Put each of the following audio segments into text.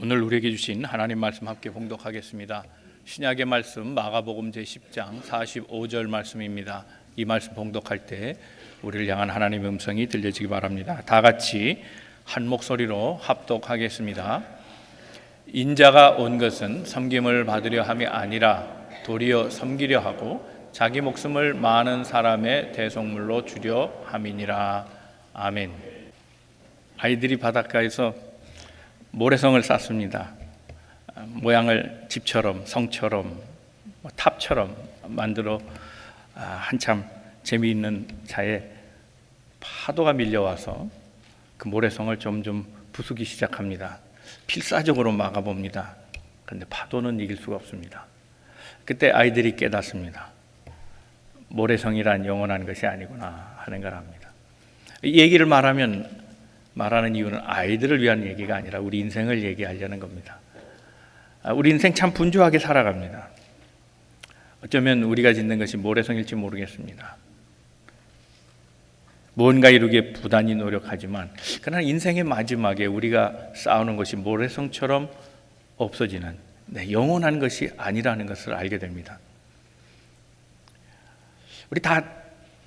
오늘 우리에게 주신 하나님 말씀 함께 봉독하겠습니다. 신약의 말씀 마가복음 제10장 45절 말씀입니다. 이 말씀 봉독할 때 우리를 향한 하나님의 음성이 들려지기 바랍니다. 다 같이 한 목소리로 합독하겠습니다. 인자가 온 것은 섬김을 받으려 함이 아니라 도리어 섬기려 하고 자기 목숨을 많은 사람의 대속물로 주려 함이니라. 아멘. 아이들이 바닷가에서 모래성을 쌓습니다. 모양을 집처럼, 성처럼, 탑처럼 만들어 한참 재미있는 차에 파도가 밀려와서 그 모래성을 점점 부수기 시작합니다. 필사적으로 막아봅니다. 그런데 파도는 이길 수가 없습니다. 그때 아이들이 깨닫습니다. 모래성이란 영원한 것이 아니구나 하는 걸 압니다. 이 얘기를 말하는 이유는 아이들을 위한 얘기가 아니라 우리 인생을 얘기하려는 겁니다. 우리 인생 참 분주하게 살아갑니다. 어쩌면 우리가 짓는 것이 모래성일지 모르겠습니다. 무언가 이루기에 부단히 노력하지만 그러나 인생의 마지막에 우리가 쌓아놓은 것이 모래성처럼 없어지는 영원한 것이 아니라는 것을 알게 됩니다. 우리 다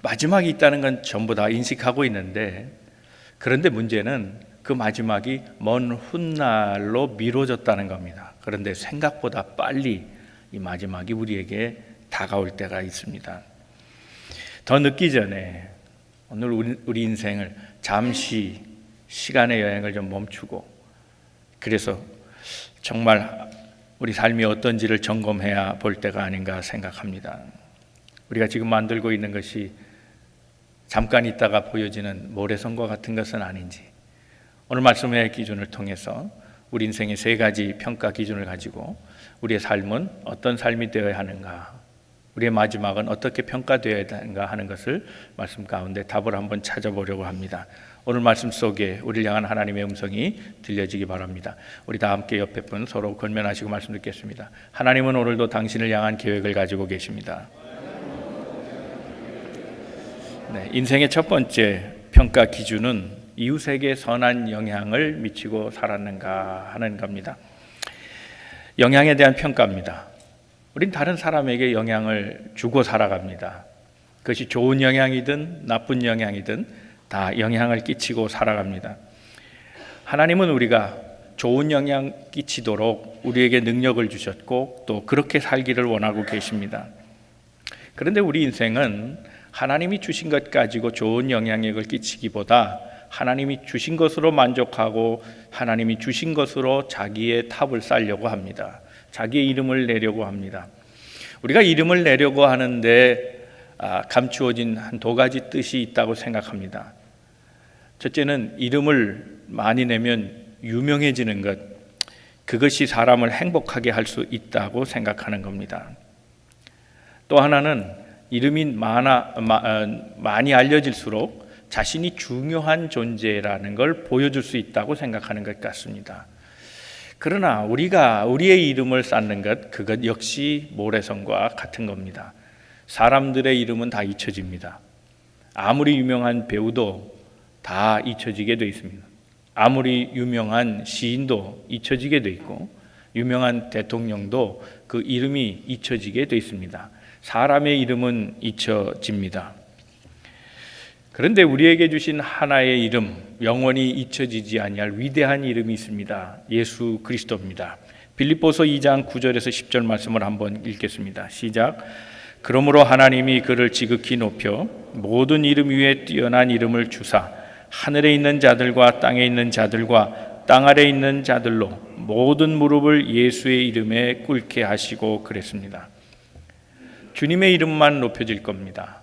마지막이 있다는 건 전부 다 인식하고 있는데, 그런데 문제는 그 마지막이 먼 훗날로 미뤄졌다는 겁니다. 그런데 생각보다 빨리 이 마지막이 우리에게 다가올 때가 있습니다. 더 늦기 전에 오늘 우리 인생을 잠시 시간의 여행을 좀 멈추고, 그래서 정말 우리 삶이 어떤지를 점검해야 볼 때가 아닌가 생각합니다. 우리가 지금 만들고 있는 것이 잠깐 있다가 보여지는 모래성과 같은 것은 아닌지, 오늘 말씀의 기준을 통해서 우리 인생의 세 가지 평가 기준을 가지고 우리의 삶은 어떤 삶이 되어야 하는가, 우리의 마지막은 어떻게 평가되어야 하는가 하는 것을 말씀 가운데 답을 한번 찾아보려고 합니다. 오늘 말씀 속에 우리를 향한 하나님의 음성이 들려지기 바랍니다. 우리 다 함께 옆에 분 서로 권면하시고 말씀 듣겠습니다. 하나님은 오늘도 당신을 향한 계획을 가지고 계십니다. 인생의 첫 번째 평가 기준은 이웃에게 선한 영향을 미치고 살았는가 하는 겁니다. 영향에 대한 평가입니다. 우린 다른 사람에게 영향을 주고 살아갑니다. 그것이 좋은 영향이든 나쁜 영향이든 다 영향을 끼치고 살아갑니다. 하나님은 우리가 좋은 영향 끼치도록 우리에게 능력을 주셨고 또 그렇게 살기를 원하고 계십니다. 그런데 우리 인생은 하나님이 주신 것 가지고 좋은 영향력을 끼치기보다 하나님이 주신 것으로 만족하고 하나님이 주신 것으로 자기의 탑을 쌓으려고 합니다. 자기의 이름을 내려고 합니다. 우리가 이름을 내려고 하는데 감추어진 한 두 가지 뜻이 있다고 생각합니다. 첫째는 이름을 많이 내면 유명해지는 것, 그것이 사람을 행복하게 할 수 있다고 생각하는 겁니다. 또 하나는 이름이 많이 알려질수록 자신이 중요한 존재라는 걸 보여줄 수 있다고 생각하는 것 같습니다. 그러나 우리가 우리의 이름을 쌓는 것, 그것 역시 모래성과 같은 겁니다. 사람들의 이름은 다 잊혀집니다. 아무리 유명한 배우도 다 잊혀지게 돼 있습니다. 아무리 유명한 시인도 잊혀지게 돼 있고 유명한 대통령도 그 이름이 잊혀지게 돼 있습니다. 사람의 이름은 잊혀집니다. 그런데 우리에게 주신 하나의 이름, 영원히 잊혀지지 아니할 위대한 이름이 있습니다. 예수 그리스도입니다. 빌립보서 2장 9절에서 10절 말씀을 한번 읽겠습니다. 시작. 그러므로 하나님이 그를 지극히 높여 모든 이름 위에 뛰어난 이름을 주사 하늘에 있는 자들과 땅에 있는 자들과 땅 아래에 있는 자들로 모든 무릎을 예수의 이름에 꿇게 하시고 그랬습니다. 주님의 이름만 높여질 겁니다.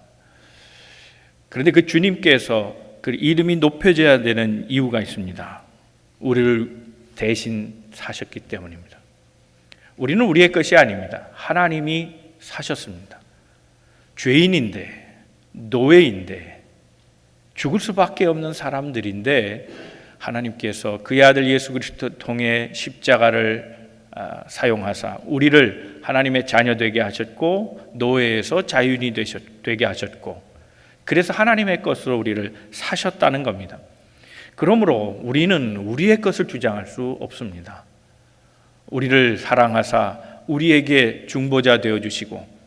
그런데 그 주님께서 그 이름이 높여져야 되는 이유가 있습니다. 우리를 대신 사셨기 때문입니다. 우리는 우리의 것이 아닙니다. 하나님이 사셨습니다. 죄인인데, 노예인데, 죽을 수밖에 없는 사람들인데 하나님께서 그의 아들 예수 그리스도 통해 십자가를 사용하사 우리를 하나님의 자녀 되게 하셨고 노예에서 자유인이 되게 하셨고, 그래서 하나님의 것으로 우리를 사셨다는 겁니다. 그러므로 우리는 우리의 것을 주장할 수 없습니다. 우리를 사랑하사 우리에게 중보자 되어주시고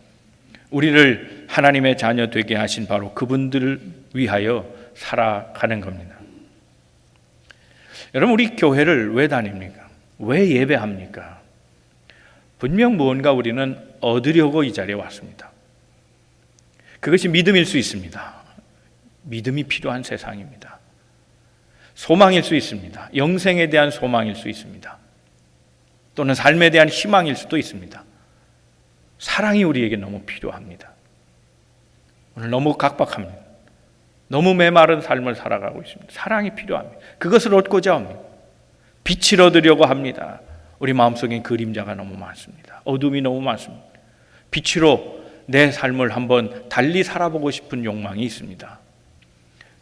우리를 하나님의 자녀 되게 하신 바로 그분들을 위하여 살아가는 겁니다. 여러분, 우리 교회를 왜 다닙니까? 왜 예배합니까? 분명 무언가 우리는 얻으려고 이 자리에 왔습니다. 그것이 믿음일 수 있습니다. 믿음이 필요한 세상입니다. 소망일 수 있습니다. 영생에 대한 소망일 수 있습니다. 또는 삶에 대한 희망일 수도 있습니다. 사랑이 우리에게 너무 필요합니다. 오늘 너무 각박합니다. 너무 메마른 삶을 살아가고 있습니다. 사랑이 필요합니다. 그것을 얻고자 합니다. 빛을 얻으려고 합니다. 우리 마음속에 그림자가 너무 많습니다. 어둠이 너무 많습니다. 빛으로 내 삶을 한번 달리 살아보고 싶은 욕망이 있습니다.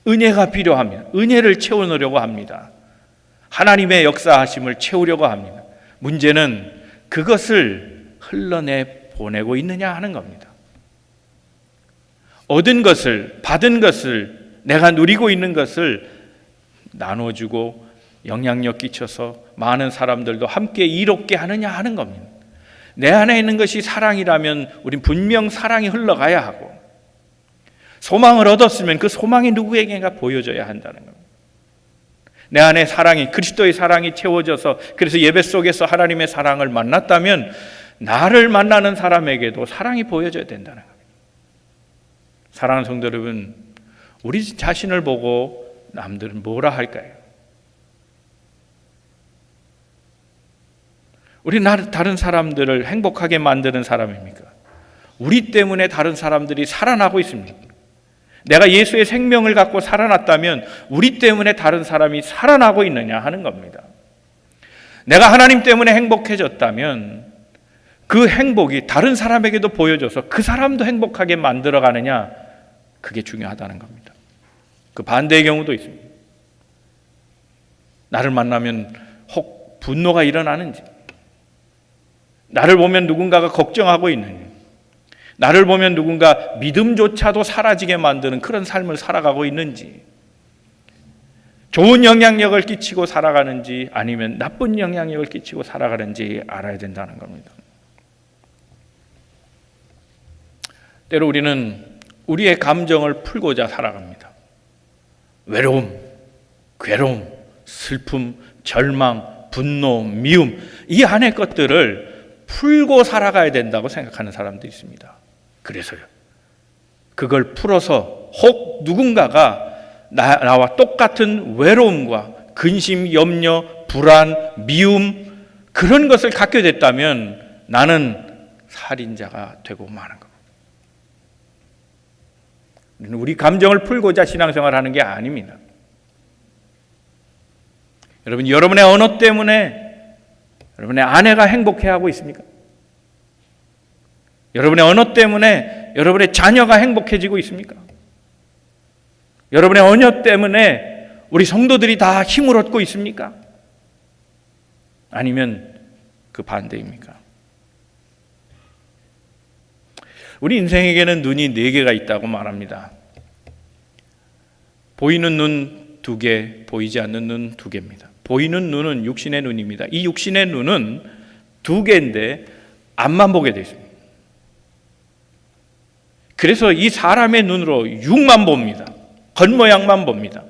은혜가 필요합니다. 은혜를 채워넣으려고 합니다. 하나님의 역사하심을 채우려고 합니다. 문제는 그것을 흘러내 보내고 있느냐 하는 겁니다. 얻은 것을, 받은 것을, 내가 누리고 있는 것을 나눠주고 영향력 끼쳐서 많은 사람들도 함께 이롭게 하느냐 하는 겁니다. 내 안에 있는 것이 사랑이라면 우린 분명 사랑이 흘러가야 하고, 소망을 얻었으면 그 소망이 누구에게가 보여져야 한다는 겁니다. 내 안에 사랑이, 그리스도의 사랑이 채워져서, 그래서 예배 속에서 하나님의 사랑을 만났다면 나를 만나는 사람에게도 사랑이 보여져야 된다는 겁니다. 사랑하는 성도 여러분, 우리 자신을 보고 남들은 뭐라 할까요? 우리 다른 사람들을 행복하게 만드는 사람입니까? 우리 때문에 다른 사람들이 살아나고 있습니다. 내가 예수의 생명을 갖고 살아났다면 우리 때문에 다른 사람이 살아나고 있느냐 하는 겁니다. 내가 하나님 때문에 행복해졌다면 그 행복이 다른 사람에게도 보여줘서 그 사람도 행복하게 만들어가느냐, 그게 중요하다는 겁니다. 그 반대의 경우도 있습니다. 나를 만나면 혹 분노가 일어나는지, 나를 보면 누군가가 걱정하고 있느냐, 나를 보면 누군가 믿음조차도 사라지게 만드는 그런 삶을 살아가고 있는지, 좋은 영향력을 끼치고 살아가는지 아니면 나쁜 영향력을 끼치고 살아가는지 알아야 된다는 겁니다. 때로 우리는 우리의 감정을 풀고자 살아갑니다. 외로움, 괴로움, 슬픔, 절망, 분노, 미움, 이 안의 것들을 풀고 살아가야 된다고 생각하는 사람도 있습니다. 그래서요, 그걸 풀어서 혹 누군가가 나와 똑같은 외로움과 근심, 염려, 불안, 미움, 그런 것을 갖게 됐다면 나는 살인자가 되고 마는 겁니다. 우리 감정을 풀고자 신앙생활을 하는 게 아닙니다. 여러분, 여러분의 언어 때문에 여러분의 아내가 행복해하고 있습니까? 여러분의 언어 때문에 여러분의 자녀가 행복해지고 있습니까? 여러분의 언어 때문에 우리 성도들이 다 힘을 얻고 있습니까? 아니면 그 반대입니까? 우리 인생에게는 눈이 4개가 있다고 말합니다. 보이는 눈 2개, 보이지 않는 눈 2개입니다. 보이는 눈은 육신의 눈입니다. 이 육신의 눈은 2개인데 앞만 보게 되어 있습니다. 그래서 이 사람의 눈으로 육만 봅니다. 겉모양만 봅니다.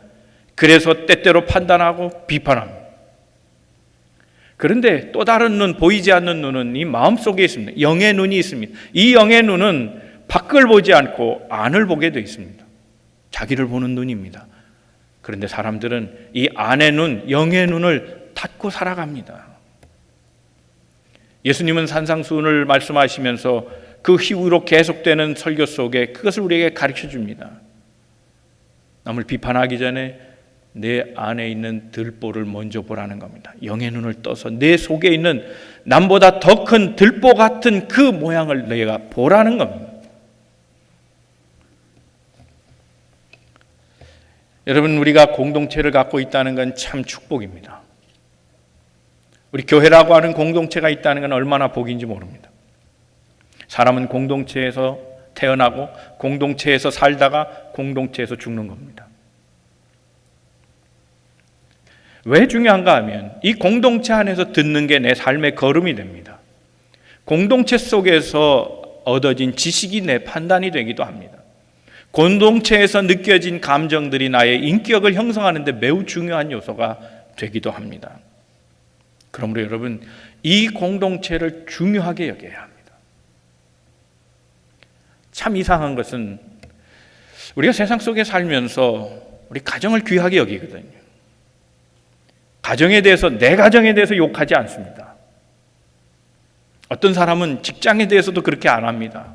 그래서 때때로 판단하고 비판합니다. 그런데 또 다른 눈, 보이지 않는 눈은 이 마음속에 있습니다. 영의 눈이 있습니다. 이 영의 눈은 밖을 보지 않고 안을 보게 되어 있습니다. 자기를 보는 눈입니다. 그런데 사람들은 이 안의 눈, 영의 눈을 닫고 살아갑니다. 예수님은 산상수훈을 말씀하시면서 그 이후로 계속되는 설교 속에 그것을 우리에게 가르쳐 줍니다. 남을 비판하기 전에 내 안에 있는 들보를 먼저 보라는 겁니다. 영의 눈을 떠서 내 속에 있는 남보다 더 큰 들보 같은 그 모양을 내가 보라는 겁니다. 여러분, 우리가 공동체를 갖고 있다는 건 참 축복입니다. 우리 교회라고 하는 공동체가 있다는 건 얼마나 복인지 모릅니다. 사람은 공동체에서 태어나고 공동체에서 살다가 공동체에서 죽는 겁니다. 왜 중요한가 하면 이 공동체 안에서 듣는 게 내 삶의 걸음이 됩니다. 공동체 속에서 얻어진 지식이 내 판단이 되기도 합니다. 공동체에서 느껴진 감정들이 나의 인격을 형성하는 데 매우 중요한 요소가 되기도 합니다. 그러므로 여러분, 이 공동체를 중요하게 여겨야 합니다. 참 이상한 것은 우리가 세상 속에 살면서 우리 가정을 귀하게 여기거든요. 가정에 대해서, 내 가정에 대해서 욕하지 않습니다. 어떤 사람은 직장에 대해서도 그렇게 안 합니다.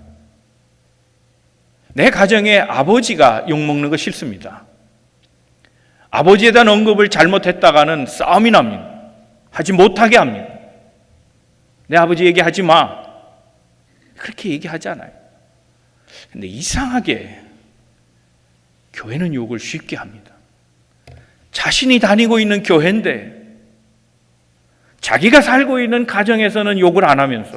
내 가정에 아버지가 욕먹는 거 싫습니다. 아버지에 대한 언급을 잘못했다가는 싸움이 납니다. 하지 못하게 합니다. 내 아버지 얘기하지 마. 그렇게 얘기하잖아요. 근데 이상하게 교회는 욕을 쉽게 합니다. 자신이 다니고 있는 교회인데 자기가 살고 있는 가정에서는 욕을 안 하면서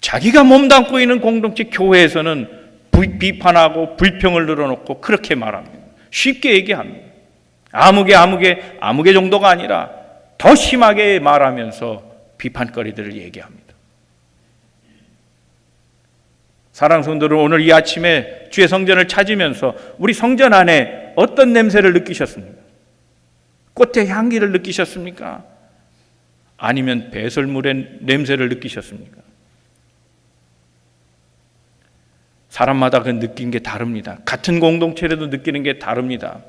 자기가 몸담고 있는 공동체 교회에서는 비판하고 불평을 늘어놓고 그렇게 말합니다. 쉽게 얘기합니다. 아무개 정도가 아니라 더 심하게 말하면서 비판거리들을 얘기합니다. 사랑하는 성도들, 오늘 이 아침에 주의 성전을 찾으면서 우리 성전 안에 어떤 냄새를 느끼셨습니까? 꽃의 향기를 느끼셨습니까? 아니면 배설물의 냄새를 느끼셨습니까? 사람마다 그 느낀 게 다릅니다. 같은 공동체라도 느끼는 게 다릅니다.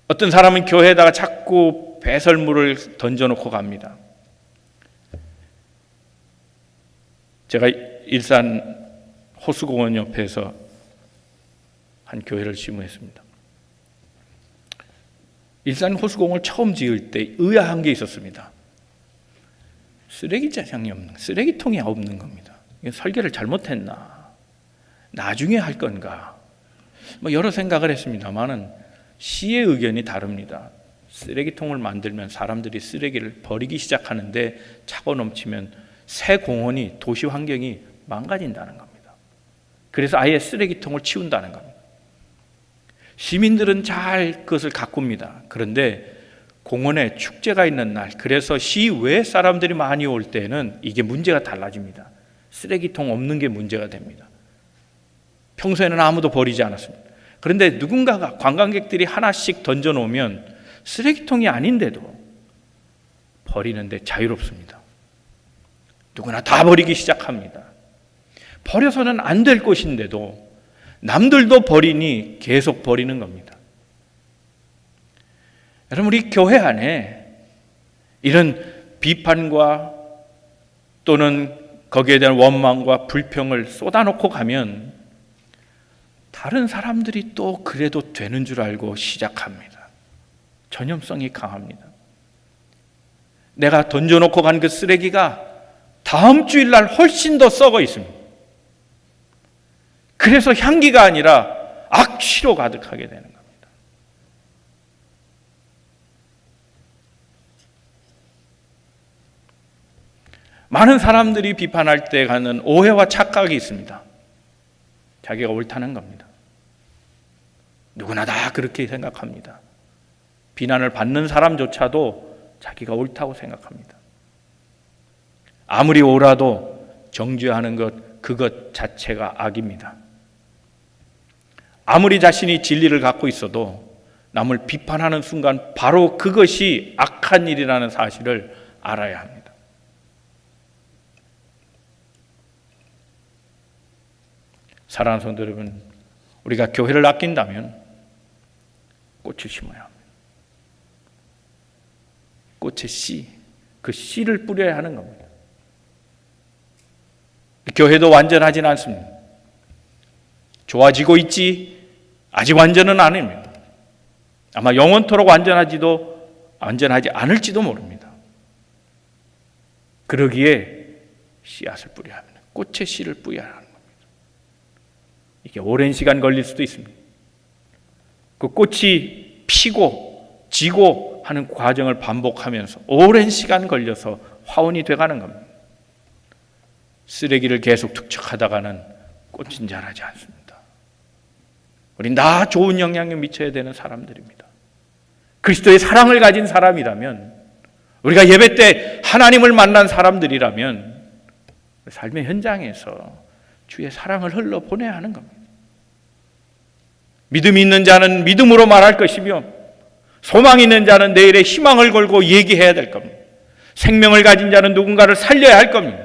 어떤 사람은 교회에다가 자꾸 배설물을 던져놓고 갑니다. 제가 일산 호수공원 옆에서 한 교회를 심무했습니다. 일산 호수공원을 처음 지을 때 의아한 게 있었습니다. 쓰레기통이 없는 겁니다. 설계를 잘못했나? 나중에 할 건가? 여러 생각을 했습니다만은 시의 의견이 다릅니다. 쓰레기통을 만들면 사람들이 쓰레기를 버리기 시작하는데 차고 넘치면 새 공원이, 도시 환경이 망가진다는 겁니다. 그래서 아예 쓰레기통을 치운다는 겁니다. 시민들은 잘 그것을 가꿉니다. 그런데 공원에 축제가 있는 날, 그래서 시외 사람들이 많이 올 때는 이게 문제가 달라집니다. 쓰레기통 없는 게 문제가 됩니다. 평소에는 아무도 버리지 않았습니다. 그런데 누군가가, 관광객들이 하나씩 던져놓으면 쓰레기통이 아닌데도 버리는데 자유롭습니다. 누구나 다 버리기 시작합니다. 버려서는 안 될 것인데도 남들도 버리니 계속 버리는 겁니다. 여러분, 우리 교회 안에 이런 비판과 또는 거기에 대한 원망과 불평을 쏟아놓고 가면 다른 사람들이 또 그래도 되는 줄 알고 시작합니다. 전염성이 강합니다. 내가 던져놓고 간 그 쓰레기가 다음 주일날 훨씬 더 썩어 있습니다. 그래서 향기가 아니라 악취로 가득하게 되는 겁니다. 많은 사람들이 비판할 때 가는 오해와 착각이 있습니다. 자기가 옳다는 겁니다. 누구나 다 그렇게 생각합니다. 비난을 받는 사람조차도 자기가 옳다고 생각합니다. 아무리 옳아도 정죄하는 것, 그것 자체가 악입니다. 아무리 자신이 진리를 갖고 있어도 남을 비판하는 순간 바로 그것이 악한 일이라는 사실을 알아야 합니다. 사랑하는 성도 여러분, 우리가 교회를 아낀다면 꽃을 심어야 합니다. 꽃의 씨, 그 씨를 뿌려야 하는 겁니다. 교회도 완전하진 않습니다. 좋아지고 있지 아직 완전은 아닙니다. 아마 영원토록 완전하지 않을지도 모릅니다. 그러기에 씨앗을 뿌려야 합니다. 꽃의 씨를 뿌려야 하는 겁니다. 이게 오랜 시간 걸릴 수도 있습니다. 그 꽃이 피고 지고 하는 과정을 반복하면서 오랜 시간 걸려서 화원이 돼가는 겁니다. 쓰레기를 계속 투척하다가는 꽃은 자라지 않습니다. 우린 다 좋은 영향을 미쳐야 되는 사람들입니다. 그리스도의 사랑을 가진 사람이라면, 우리가 예배 때 하나님을 만난 사람들이라면 삶의 현장에서 주의 사랑을 흘러보내야 하는 겁니다. 믿음이 있는 자는 믿음으로 말할 것이며, 소망이 있는 자는 내일의 희망을 걸고 얘기해야 될 겁니다. 생명을 가진 자는 누군가를 살려야 할 겁니다.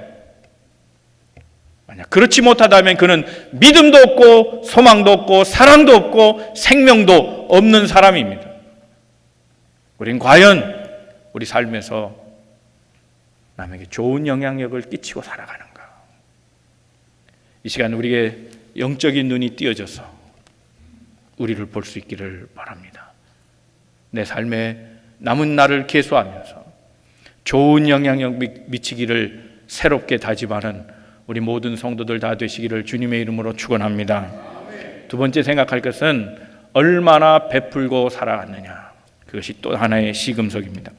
만약 그렇지 못하다면 그는 믿음도 없고 소망도 없고 사랑도 없고 생명도 없는 사람입니다. 우린 과연 우리 삶에서 남에게 좋은 영향력을 끼치고 살아가는가? 이 시간 우리의 영적인 눈이 띄어져서 우리를 볼 수 있기를 바랍니다. 내 삶에 남은 날을 계수하면서 좋은 영향력 미치기를 새롭게 다짐하는 우리 모든 성도들 다 되시기를 주님의 이름으로 축원합니다. 두 번째 생각할 것은 얼마나 베풀고 살아갔느냐. 그것이 또 하나의 시금석입니다.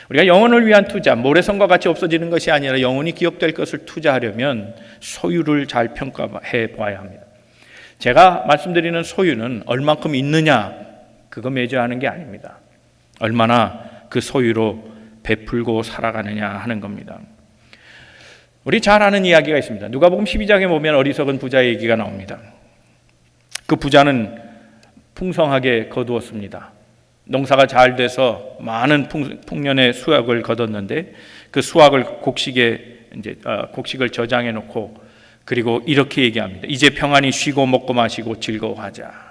우리가 영혼을 위한 투자, 모래성과 같이 없어지는 것이 아니라 영혼이 기억될 것을 투자하려면 소유를 잘 평가해 봐야 합니다. 제가 말씀드리는 소유는 얼만큼 있느냐, 그거 매저하는 게 아닙니다. 얼마나 그 소유로 베풀고 살아가느냐 하는 겁니다. 우리 잘 아는 이야기가 있습니다. 누가복음 12장에 보면 어리석은 부자의 얘기가 나옵니다. 그 부자는 풍성하게 거두었습니다. 농사가 잘 돼서 많은 풍년의 수확을 거뒀는데 그 수확을 곡식을 저장해 놓고 그리고 이렇게 얘기합니다. 이제 평안히 쉬고 먹고 마시고 즐거워하자.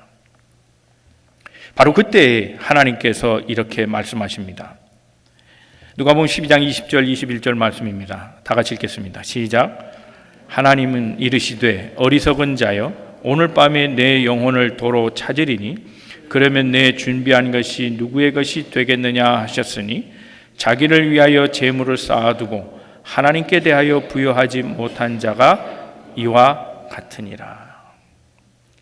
바로 그때 하나님께서 이렇게 말씀하십니다. 누가복음 12장 20절 21절 말씀입니다. 다 같이 읽겠습니다. 시작. 하나님은 이르시되 어리석은 자여 오늘 밤에 내 영혼을 도로 찾으리니 그러면 내 준비한 것이 누구의 것이 되겠느냐 하셨으니 자기를 위하여 재물을 쌓아두고 하나님께 대하여 부여하지 못한 자가 이와 같으니라.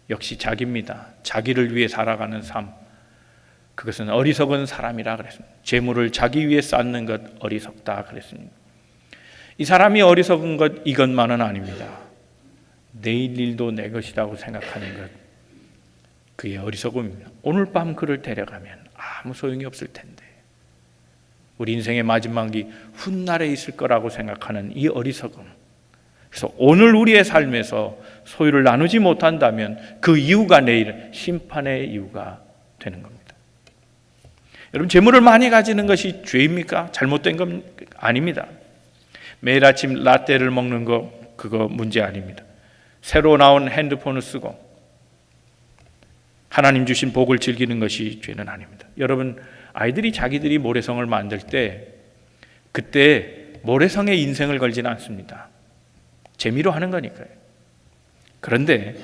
역시 자기입니다. 자기를 위해 살아가는 삶, 그것은 어리석은 사람이라 그랬습니다. 재물을 자기 위해 쌓는 것 어리석다 그랬습니다. 이 사람이 어리석은 것 이것만은 아닙니다. 내일 일도 내 것이라고 생각하는 것, 그게 어리석음입니다. 오늘 밤 그를 데려가면 아무 소용이 없을 텐데, 우리 인생의 마지막이 훗날에 있을 거라고 생각하는 이 어리석음. 그래서 오늘 우리의 삶에서 소유를 나누지 못한다면 그 이유가 내일 심판의 이유가 되는 겁니다. 여러분, 재물을 많이 가지는 것이 죄입니까? 잘못된 건 아닙니다. 매일 아침 라떼를 먹는 거 그거 문제 아닙니다. 새로 나온 핸드폰을 쓰고 하나님 주신 복을 즐기는 것이 죄는 아닙니다. 여러분, 아이들이 자기들이 모래성을 만들 때 그때 모래성에 인생을 걸지는 않습니다. 재미로 하는 거니까요. 그런데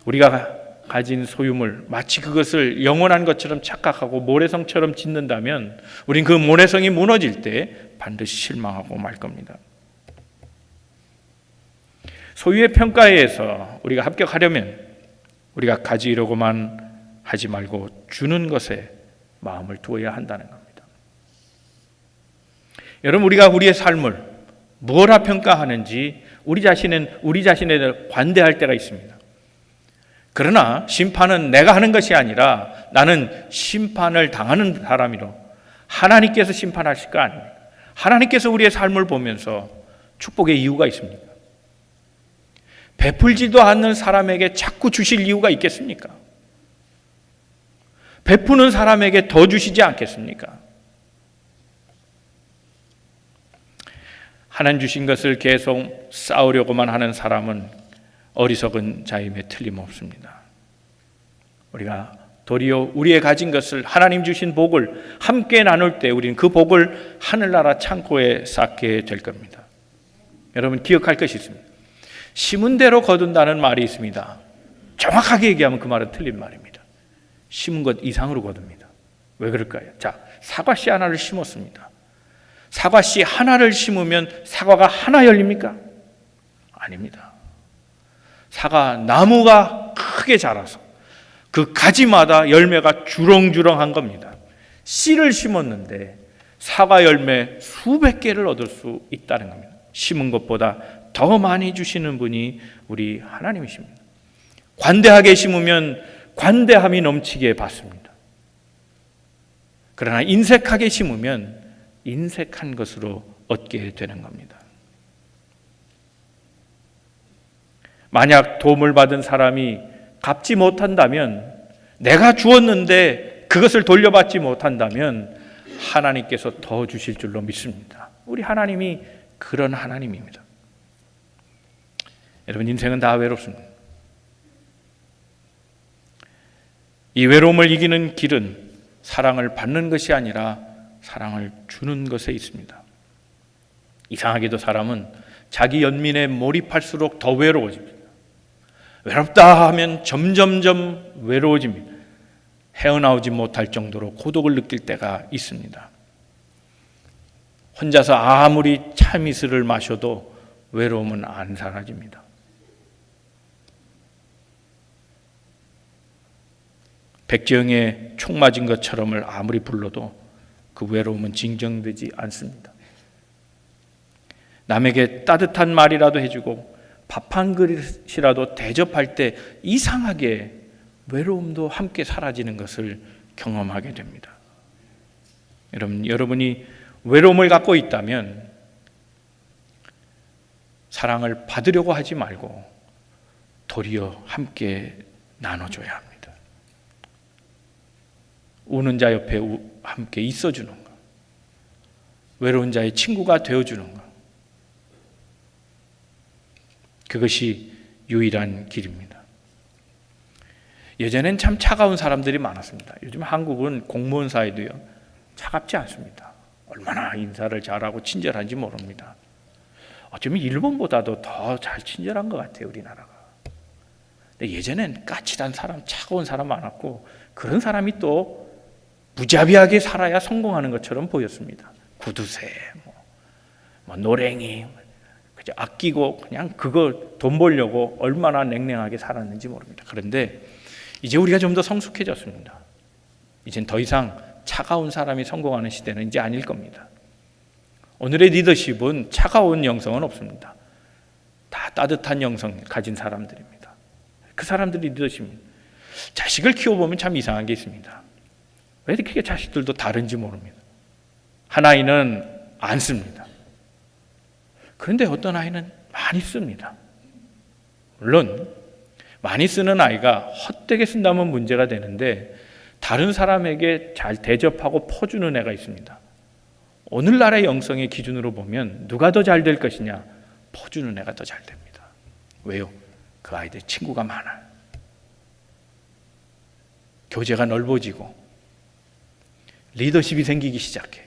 우리가 가진 소유물, 마치 그것을 영원한 것처럼 착각하고 모래성처럼 짓는다면 우린 그 모래성이 무너질 때 반드시 실망하고 말 겁니다. 소유의 평가에서 우리가 합격하려면 우리가 가지려고만 하지 말고 주는 것에 마음을 두어야 한다는 겁니다. 여러분, 우리가 우리의 삶을 뭐라 평가하는지 우리 자신에 관대할 때가 있습니다. 그러나 심판은 내가 하는 것이 아니라 나는 심판을 당하는 사람이로 하나님께서 심판하실 거 아닙니까? 하나님께서 우리의 삶을 보면서 축복의 이유가 있습니까? 베풀지도 않는 사람에게 자꾸 주실 이유가 있겠습니까? 베푸는 사람에게 더 주시지 않겠습니까? 하나님 주신 것을 계속 쌓으려고만 하는 사람은 어리석은 자임에 틀림없습니다. 우리가 도리어 우리의 가진 것을, 하나님 주신 복을 함께 나눌 때 우리는 그 복을 하늘나라 창고에 쌓게 될 겁니다. 여러분, 기억할 것이 있습니다. 심은 대로 거둔다는 말이 있습니다. 정확하게 얘기하면 그 말은 틀린 말입니다. 심은 것 이상으로 거둡니다. 왜 그럴까요? 자, 사과씨 하나를 심었습니다. 사과씨 하나를 심으면 사과가 하나 열립니까? 아닙니다. 사과 나무가 크게 자라서 그 가지마다 열매가 주렁주렁한 겁니다. 씨를 심었는데 사과 열매 수백 개를 얻을 수 있다는 겁니다. 심은 것보다 더 많이 주시는 분이 우리 하나님이십니다. 관대하게 심으면 관대함이 넘치게 받습니다. 그러나 인색하게 심으면 인색한 것으로 얻게 되는 겁니다. 만약 도움을 받은 사람이 갚지 못한다면, 내가 주었는데 그것을 돌려받지 못한다면 하나님께서 더 주실 줄로 믿습니다. 우리 하나님이 그런 하나님입니다. 여러분, 인생은 다 외롭습니다. 이 외로움을 이기는 길은 사랑을 받는 것이 아니라 사랑을 주는 것에 있습니다. 이상하게도 사람은 자기 연민에 몰입할수록 더 외로워집니다. 외롭다 하면 점점점 외로워집니다. 헤어나오지 못할 정도로 고독을 느낄 때가 있습니다. 혼자서 아무리 참이슬을 마셔도 외로움은 안 사라집니다. 백지영의 총 맞은 것처럼을 아무리 불러도 그 외로움은 진정되지 않습니다. 남에게 따뜻한 말이라도 해주고 밥 한 그릇이라도 대접할 때 이상하게 외로움도 함께 사라지는 것을 경험하게 됩니다. 여러분이 외로움을 갖고 있다면 사랑을 받으려고 하지 말고 도리어 함께 나눠줘야 합니다. 우는 자 옆에 함께 있어주는 것, 외로운 자의 친구가 되어주는 것, 그것이 유일한 길입니다. 예전엔 참 차가운 사람들이 많았습니다. 요즘 한국은 공무원 사이도요, 차갑지 않습니다. 얼마나 인사를 잘하고 친절한지 모릅니다. 어쩌면 일본보다도 더 잘 친절한 것 같아요, 우리나라가. 근데 예전엔 까칠한 사람, 차가운 사람 많았고, 그런 사람이 또 무자비하게 살아야 성공하는 것처럼 보였습니다. 구두쇠, 노랭이, 그저 아끼고 그냥 그거 돈 벌려고 얼마나 냉랭하게 살았는지 모릅니다. 그런데 이제 우리가 좀 더 성숙해졌습니다. 이젠 더 이상 차가운 사람이 성공하는 시대는 이제 아닐 겁니다. 오늘의 리더십은 차가운 영성은 없습니다. 다 따뜻한 영성 가진 사람들입니다. 그 사람들이 리더십입니다. 자식을 키워보면 참 이상한 게 있습니다. 왜 이렇게 자식들도 다른지 모릅니다. 한 아이는 안 씁니다. 그런데 어떤 아이는 많이 씁니다. 물론 많이 쓰는 아이가 헛되게 쓴다면 문제가 되는데, 다른 사람에게 잘 대접하고 퍼주는 애가 있습니다. 오늘날의 영성의 기준으로 보면 누가 더 잘 될 것이냐? 퍼주는 애가 더 잘 됩니다. 왜요? 그 아이들 친구가 많아요. 교제가 넓어지고 리더십이 생기기 시작해요.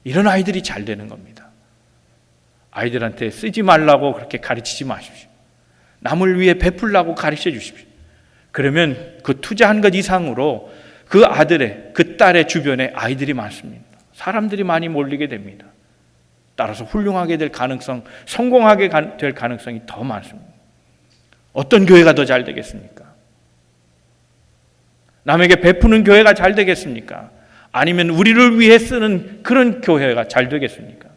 이런 아이들이 잘 되는 겁니다. 아이들한테 쓰지 말라고 그렇게 가르치지 마십시오. 남을 위해 베풀라고 가르쳐 주십시오. 그러면 그 투자한 것 이상으로 그 아들의, 그 딸의 주변에 아이들이 많습니다. 사람들이 많이 몰리게 됩니다. 따라서 훌륭하게 될 가능성, 성공하게 될 가능성이 더 많습니다. 어떤 교회가 더 잘 되겠습니까? 남에게 베푸는 교회가 잘 되겠습니까? 아니면 우리를 위해 쓰는 그런 교회가 잘 되겠습니까?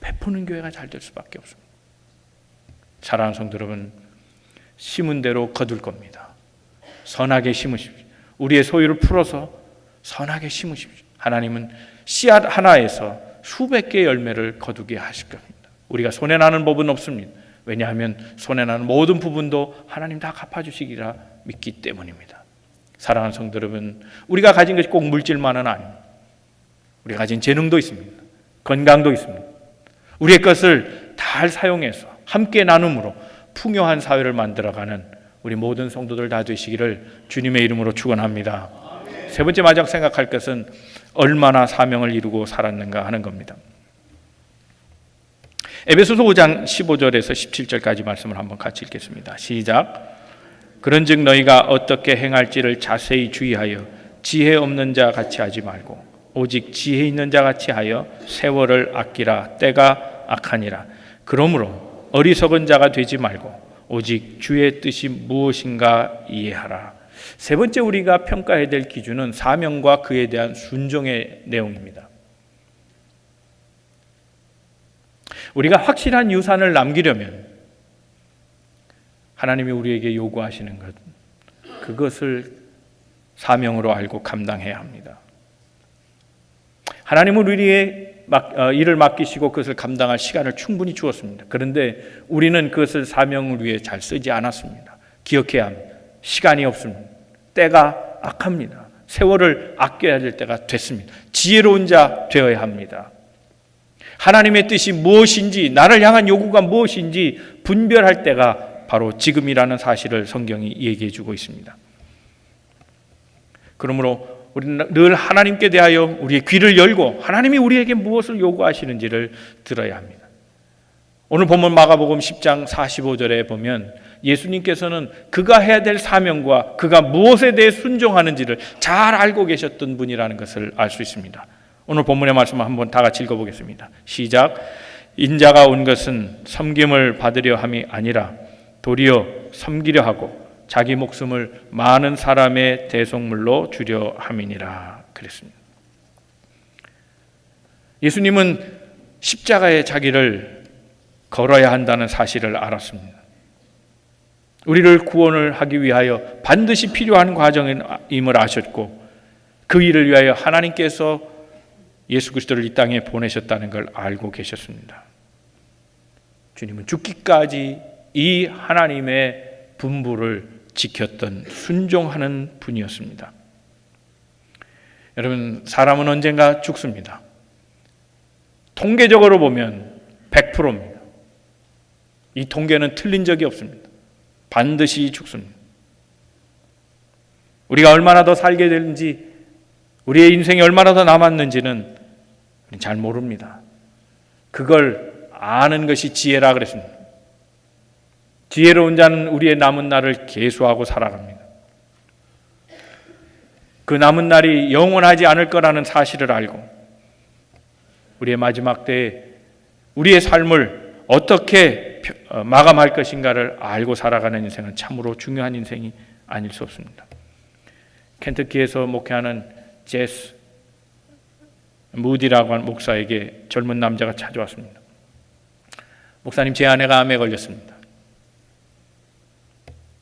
베푸는 교회가 잘 될 수밖에 없습니다. 사랑하는 성도 여러분, 심은 대로 거둘 겁니다. 선하게 심으십시오. 우리의 소유를 풀어서 선하게 심으십시오. 하나님은 씨앗 하나에서 수백 개의 열매를 거두게 하실 겁니다. 우리가 손해나는 법은 없습니다. 왜냐하면 손해나는 모든 부분도 하나님 다 갚아주시리라 믿기 때문입니다. 사랑하는 성도 여러분, 우리가 가진 것이 꼭 물질만은 아닙니다. 우리가 가진 재능도 있습니다. 건강도 있습니다. 우리의 것을 잘 사용해서 함께 나눔으로 풍요한 사회를 만들어가는 우리 모든 성도들 다 되시기를 주님의 이름으로 축원합니다. 세 번째 마지막 생각할 것은 얼마나 사명을 이루고 살았는가 하는 겁니다. 에베소서 5장 15절에서 17절까지 말씀을 한번 같이 읽겠습니다. 시작. 그런즉 너희가 어떻게 행할지를 자세히 주의하여 지혜 없는 자 같이 하지 말고 오직 지혜 있는 자 같이 하여 세월을 아끼라. 때가 악하니라. 그러므로 어리석은 자가 되지 말고 오직 주의 뜻이 무엇인가 이해하라. 세 번째 우리가 평가해야 될 기준은 사명과 그에 대한 순종의 내용입니다. 우리가 확실한 유산을 남기려면 하나님이 우리에게 요구하시는 것, 그것을 사명으로 알고 감당해야 합니다. 하나님은 우리의 일을 맡기시고 그것을 감당할 시간을 충분히 주었습니다. 그런데 우리는 그것을 사명을 위해 잘 쓰지 않았습니다. 기억해야 합니다. 시간이 없습니다. 때가 악합니다. 세월을 아껴야 될 때가 됐습니다. 지혜로운 자 되어야 합니다. 하나님의 뜻이 무엇인지, 나를 향한 요구가 무엇인지 분별할 때가 바로 지금이라는 사실을 성경이 얘기해 주고 있습니다. 그러므로 우리는 늘 하나님께 대하여 우리의 귀를 열고 하나님이 우리에게 무엇을 요구하시는지를 들어야 합니다. 오늘 본문 마가복음 10장 45절에 보면 예수님께서는 그가 해야 될 사명과 그가 무엇에 대해 순종하는지를 잘 알고 계셨던 분이라는 것을 알 수 있습니다. 오늘 본문의 말씀을 한번 다 같이 읽어보겠습니다. 시작. 인자가 온 것은 섬김을 받으려 함이 아니라 도리어 섬기려 하고 자기 목숨을 많은 사람의 대속물로 주려 함이니라 그랬습니다. 예수님은 십자가에 자기를 걸어야 한다는 사실을 알았습니다. 우리를 구원을 하기 위하여 반드시 필요한 과정임을 아셨고 그 일을 위하여 하나님께서 예수 그리스도를 이 땅에 보내셨다는 걸 알고 계셨습니다. 주님은 죽기까지 이 하나님의 분부를 지켰던 순종하는 분이었습니다. 여러분, 사람은 언젠가 죽습니다. 통계적으로 보면 100%입니다. 이 통계는 틀린 적이 없습니다. 반드시 죽습니다. 우리가 얼마나 더 살게 되는지, 우리의 인생이 얼마나 더 남았는지는 잘 모릅니다. 그걸 아는 것이 지혜라 그랬습니다. 지혜로운 자는 우리의 남은 날을 계수하고 살아갑니다. 그 남은 날이 영원하지 않을 거라는 사실을 알고 우리의 마지막 때에 우리의 삶을 어떻게 마감할 것인가를 알고 살아가는 인생은 참으로 중요한 인생이 아닐 수 없습니다. 켄터키에서 목회하는 제스 무디라고 하는 목사에게 젊은 남자가 찾아왔습니다. 목사님, 제 아내가 암에 걸렸습니다.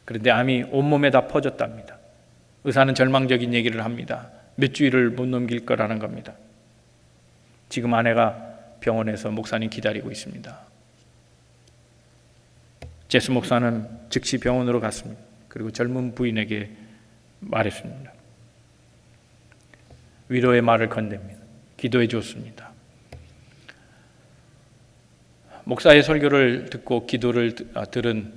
그런데 암이 온몸에 다 퍼졌답니다. 의사는 절망적인 얘기를 합니다. 몇 주일을 못 넘길 거라는 겁니다. 지금 아내가 병원에서 목사님 기다리고 있습니다. 제스 목사는 즉시 병원으로 갔습니다. 그리고 젊은 부인에게 말했습니다. 위로의 말을 건넵니다. 기도해 주었습니다. 목사의 설교를 듣고 기도를 들은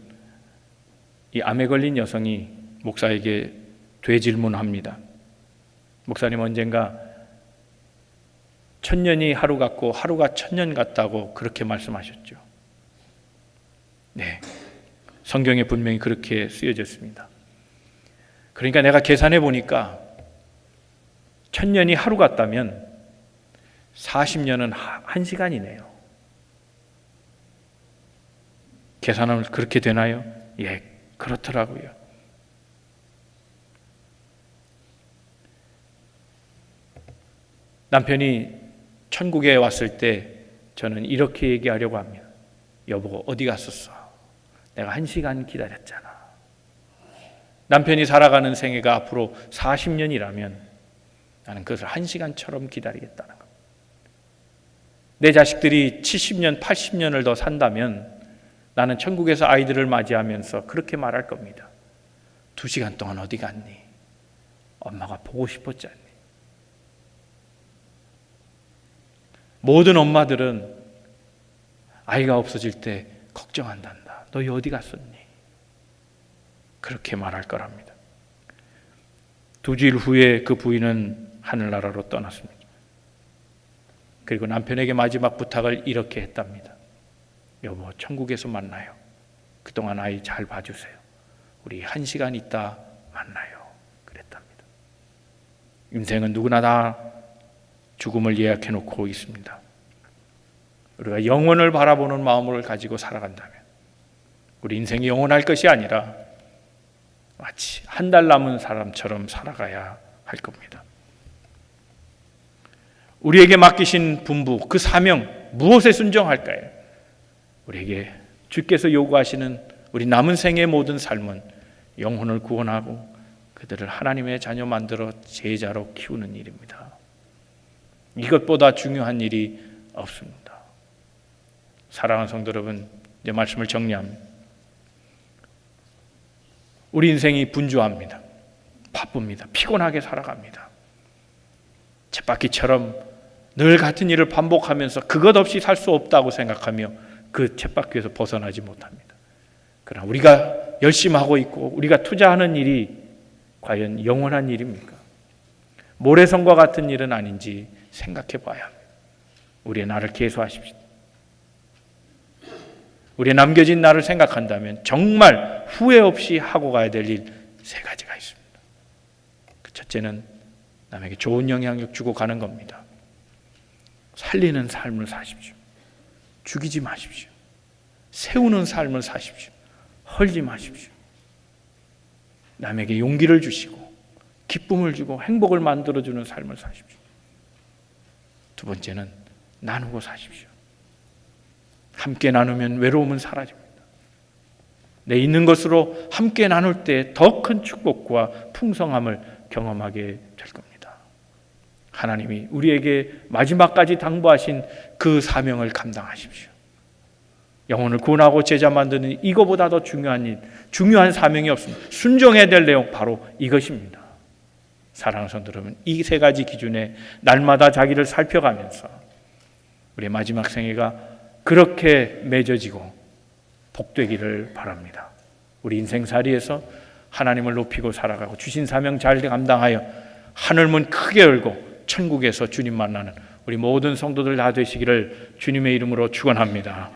이 암에 걸린 여성이 목사에게 되질문합니다. 목사님, 언젠가 1000년이 하루 같고 하루가 1000년 같다고 그렇게 말씀하셨죠. 네, 성경에 분명히 그렇게 쓰여졌습니다. 그러니까 내가 계산해 보니까 1000년이 하루 같다면 40년은 1시간이네요. 계산하면 그렇게 되나요? 예, 그렇더라고요. 남편이 천국에 왔을 때 저는 이렇게 얘기하려고 합니다. 여보, 어디 갔었어? 내가 1시간 기다렸잖아. 남편이 살아가는 생애가 앞으로 40년이라면 나는 그것을 1시간처럼 기다리겠다는 겁니다. 내 자식들이 70년, 80년을 더 산다면 나는 천국에서 아이들을 맞이하면서 그렇게 말할 겁니다. 2시간 동안 어디 갔니? 엄마가 보고 싶었지 않니? 모든 엄마들은 아이가 없어질 때 걱정한단다. 너희 어디 갔었니? 그렇게 말할 거랍니다. 2주일 후에 그 부인은 하늘나라로 떠났습니다. 그리고 남편에게 마지막 부탁을 이렇게 했답니다. 여보, 천국에서 만나요. 그동안 아이 잘 봐주세요. 우리 1시간 있다 만나요. 그랬답니다. 인생은 누구나 다 죽음을 예약해 놓고 있습니다. 우리가 영원을 바라보는 마음을 가지고 살아간다면 우리 인생이 영원할 것이 아니라 마치 한 달 남은 사람처럼 살아가야 할 겁니다. 우리에게 맡기신 분부, 그 사명, 무엇에 순종할까요? 우리에게 주께서 요구하시는 우리 남은 생의 모든 삶은 영혼을 구원하고 그들을 하나님의 자녀 만들어 제자로 키우는 일입니다. 이것보다 중요한 일이 없습니다. 사랑하는 성도 여러분, 내 말씀을 정리합니다. 우리 인생이 분주합니다. 바쁩니다. 피곤하게 살아갑니다. 쳇바퀴처럼 늘 같은 일을 반복하면서 그것 없이 살 수 없다고 생각하며 그 쳇바퀴에서 벗어나지 못합니다. 그러나 우리가 열심히 하고 있고 우리가 투자하는 일이 과연 영원한 일입니까? 모래성과 같은 일은 아닌지 생각해 봐야 합니다. 우리의 날을 계수하십시오. 우리의 남겨진 날을 생각한다면 정말 후회 없이 하고 가야 될 일 3가지가 있습니다. 그 첫째는 남에게 좋은 영향력 주고 가는 겁니다. 살리는 삶을 사십시오. 죽이지 마십시오. 세우는 삶을 사십시오. 헐지 마십시오. 남에게 용기를 주시고 기쁨을 주고 행복을 만들어주는 삶을 사십시오. 두 번째는 나누고 사십시오. 함께 나누면 외로움은 사라집니다. 내 있는 것으로 함께 나눌 때 더 큰 축복과 풍성함을 경험하게 될 겁니다. 하나님이 우리에게 마지막까지 당부하신 그 사명을 감당하십시오. 영혼을 구원하고 제자 만드는 이거보다 더 중요한 일, 중요한 사명이 없습니다. 순종해야 될 내용 바로 이것입니다. 사랑하는 성도 여러분, 이 3가지 기준에 날마다 자기를 살펴가면서 우리의 마지막 생애가 그렇게 맺어지고 복되기를 바랍니다. 우리 인생살이에서 하나님을 높이고 살아가고 주신 사명 잘 감당하여 하늘문 크게 열고 천국에서 주님 만나는 우리 모든 성도들 다 되시기를 주님의 이름으로 축원합니다.